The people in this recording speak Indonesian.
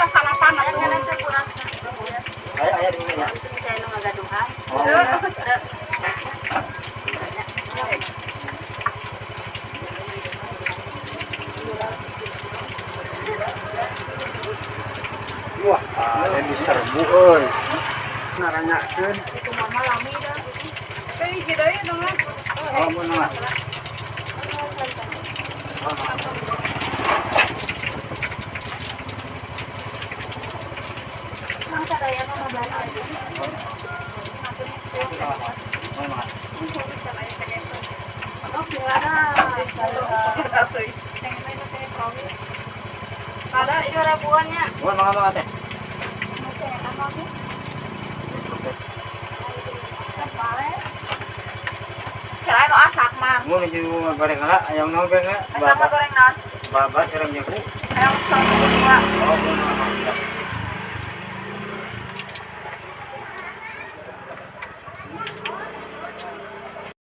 salah panas. Ayah di sini ya. Saya nu ngagaduhan. Wah, ada di serbu euy. Naranyakeun. Itu mama lami dah. Teh hiji deui dong. Oh, bener. Masa daya mama balik. Ada juara buahnya. Buat mga teh. Kira itu asak mah. Mau menuju goreng lah, ayam nongkrong ya. Ayam goreng nasi. Babat goreng jago. Ayam satu dua. Oh, bener.